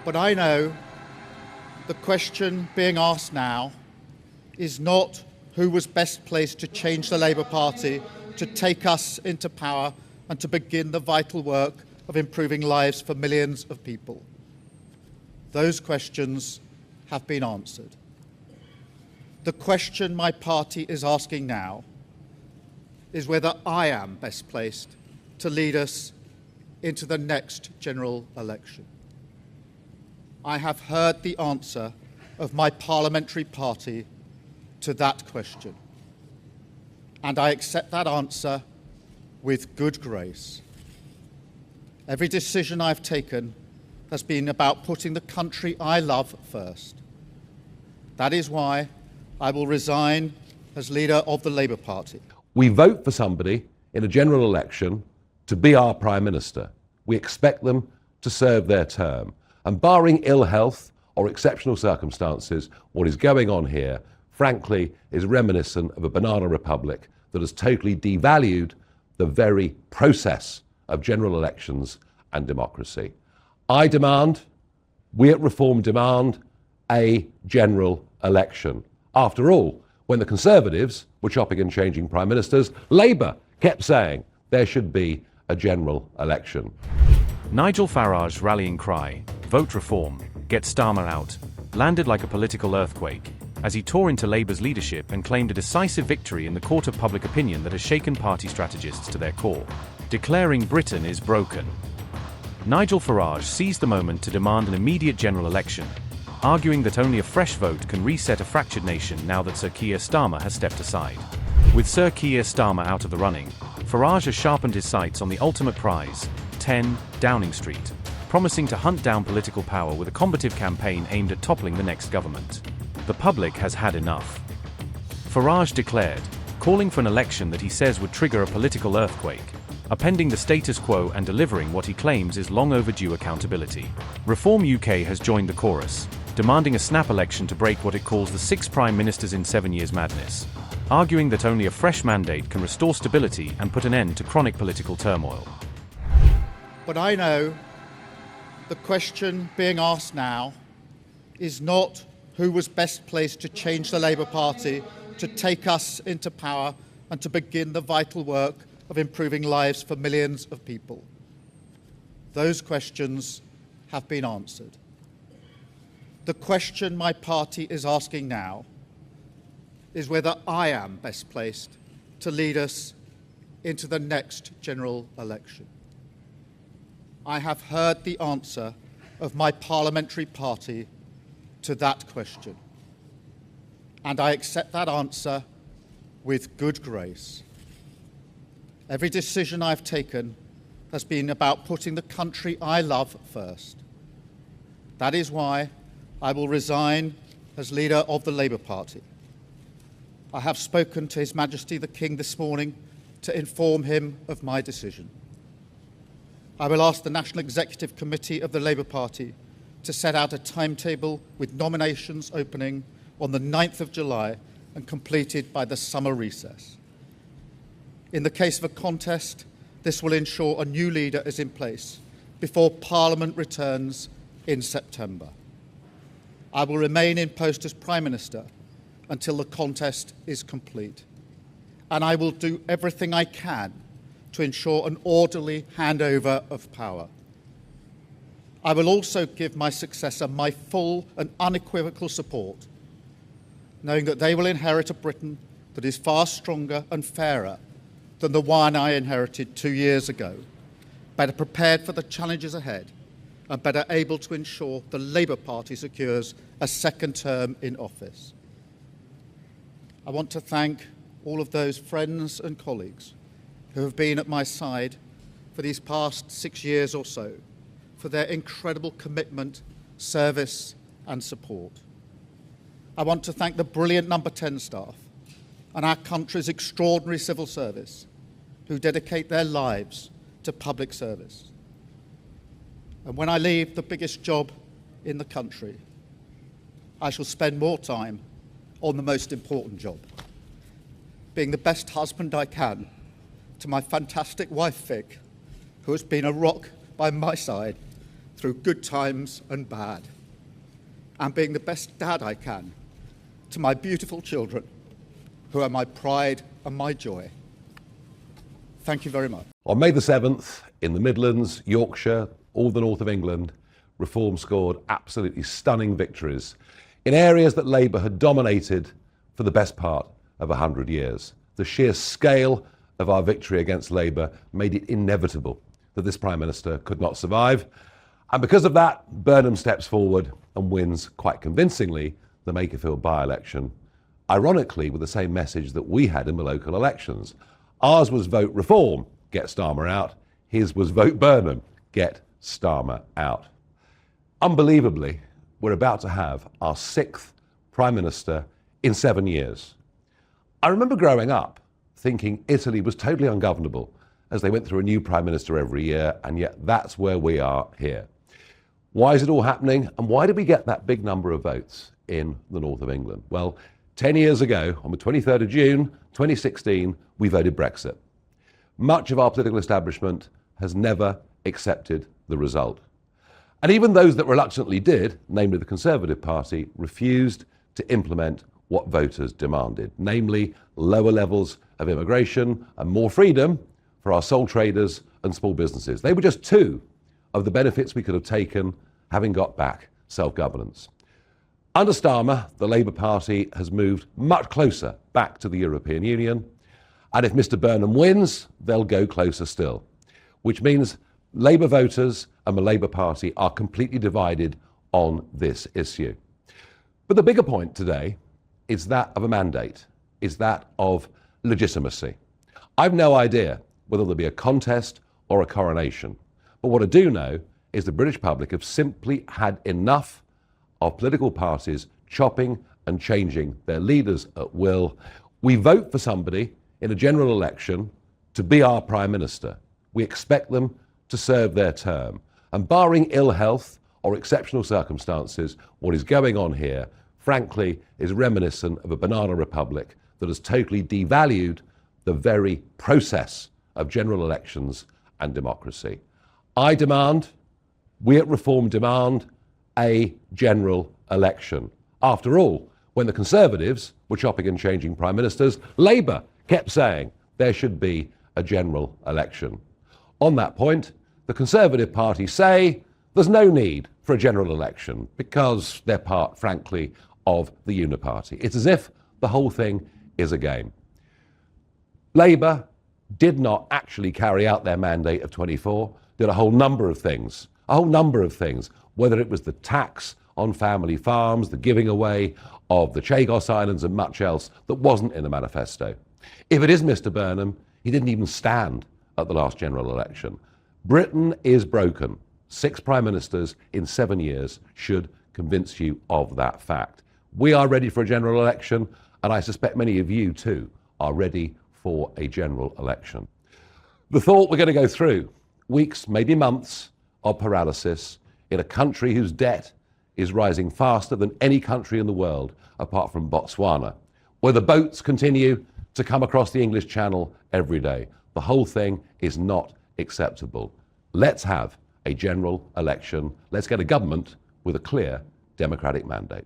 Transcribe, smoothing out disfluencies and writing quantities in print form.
But I know the question being asked now is not who was best placed to change the Labour Party, to take us into power and to begin the vital work of improving lives for millions of people. Those questions have been answered. The question my party is asking now is whether I am best placed to lead us into the next general election. I have heard the answer of my parliamentary party to that question, and I accept that answer with good grace. Every decision I've taken has been about putting the country I love first. That is why I will resign as leader of the Labour Party. We vote for somebody in a general election to be our Prime Minister. We expect them to serve their term. And barring ill health or exceptional circumstances, what is going on here, frankly, is reminiscent of a banana republic that has totally devalued the very process of general elections and democracy. I demand, we at Reform demand, a general election. After all, when the Conservatives were chopping and changing Prime Ministers, Labour kept saying there should be a general election. Nigel Farage's rallying cry, "Vote Reform, get Starmer out," landed like a political earthquake as he tore into Labour's leadership and claimed a decisive victory in the court of public opinion that has shaken party strategists to their core, declaring Britain is broken. Nigel Farage seized the moment to demand an immediate general election, arguing that only a fresh vote can reset a fractured nation now that Sir Keir Starmer has stepped aside. With Sir Keir Starmer out of the running, Farage has sharpened his sights on the ultimate prize, 10 Downing Street, promising to hunt down political power with a combative campaign aimed at toppling the next government. The public has had enough. Farage declared, calling for an election that he says would trigger a political earthquake, upending the status quo and delivering what he claims is long overdue accountability. Reform UK has joined the chorus, demanding a snap election to break what it calls the 6 Prime Ministers in 7 years madness, arguing that only a fresh mandate can restore stability and put an end to chronic political turmoil. But I know the question being asked now is not who was best placed to change the Labour Party, to take us into power and to begin the vital work of improving lives for millions of people. Those questions have been answered. The question my party is asking now is whether I am best placed to lead us into the next general election. I have heard the answer of my parliamentary party to that question, and I accept that answer with good grace. Every decision I've taken has been about putting the country I love first. That is why I will resign as leader of the Labour Party. I have spoken to His Majesty the King this morning to inform him of my decision. I will ask the National Executive Committee of the Labour Party to set out a timetable with nominations opening on the 9th of July and completed by the summer recess. In the case of a contest, this will ensure a new leader is in place before Parliament returns in September. I will remain in post as Prime Minister until the contest is complete, and I will do everything I can to ensure an orderly handover of power. I will also give my successor my full and unequivocal support, knowing that they will inherit a Britain that is far stronger and fairer than the one I inherited 2 years ago, better prepared for the challenges ahead, and better able to ensure the Labour Party secures a second term in office. I want to thank all of those friends and colleagues who have been at my side for these past 6 years or so, for their incredible commitment, service and support. I want to thank the brilliant Number 10 staff and our country's extraordinary civil service who dedicate their lives to public service. And when I leave the biggest job in the country, I shall spend more time on the most important job, being the best husband I can to my fantastic wife, Vic, who has been a rock by my side through good times and bad, and being the best dad I can to my beautiful children, who are my pride and my joy. Thank you very much. On May the 7th, in the Midlands, Yorkshire, all the north of England, Reform scored absolutely stunning victories in areas that Labour had dominated for the best part of 100 years. The sheer scale of our victory against Labour made it inevitable that this Prime Minister could not survive. And because of that, Burnham steps forward and wins quite convincingly the Makerfield by-election, ironically with the same message that we had in the local elections. Ours was vote reform, get Starmer out. His was vote Burnham, get Starmer out. Unbelievably, we're about to have our 6th Prime Minister in 7 years. I remember growing up thinking Italy was totally ungovernable as they went through a new Prime Minister every year, and yet that's where we are here. Why is it all happening, and why did we get that big number of votes in the north of England? Well, 10 years ago, on the 23rd of June 2016, we voted Brexit. Much of our political establishment has never accepted the result. And even those that reluctantly did, namely the Conservative Party, refused to implement what voters demanded, namely lower levels of immigration and more freedom for our sole traders and small businesses. They were just two of the benefits we could have taken having got back self-governance. Under Starmer, the Labour Party has moved much closer back to the European Union, and if Mr Burnham wins, they'll go closer still, which means Labour voters and the Labour Party are completely divided on this issue. But the bigger point today is that of a mandate, is that of legitimacy. I've no idea whether there'll be a contest or a coronation, but what I do know is the British public have simply had enough of political parties chopping and changing their leaders at will. We vote for somebody in a general election to be our Prime Minister. We expect them to serve their term. And barring ill health or exceptional circumstances, what is going on here, frankly, is reminiscent of a banana republic that has totally devalued the very process of general elections and democracy. I demand, we at Reform demand, a general election. After all, when the Conservatives were chopping and changing Prime Ministers, Labour kept saying there should be a general election. On that point, the Conservative Party say there's no need for a general election because they're part, frankly, of the Uniparty. It's as if the whole thing is a game. Labour did not actually carry out their mandate of 24, did a whole number of things, whether it was the tax on family farms, the giving away of the Chagos Islands and much else that wasn't in the manifesto. If it is Mr Burnham, he didn't even stand at the last general election. Britain is broken. 6 prime ministers in 7 years should convince you of that fact. We are ready for a general election, and I suspect many of you too are ready for a general election. The thought we're going to go through weeks, maybe months of paralysis in a country whose debt is rising faster than any country in the world apart from Botswana, where the boats continue to come across the English Channel every day. The whole thing is not acceptable. Let's have a general election. Let's get a government with a clear democratic mandate.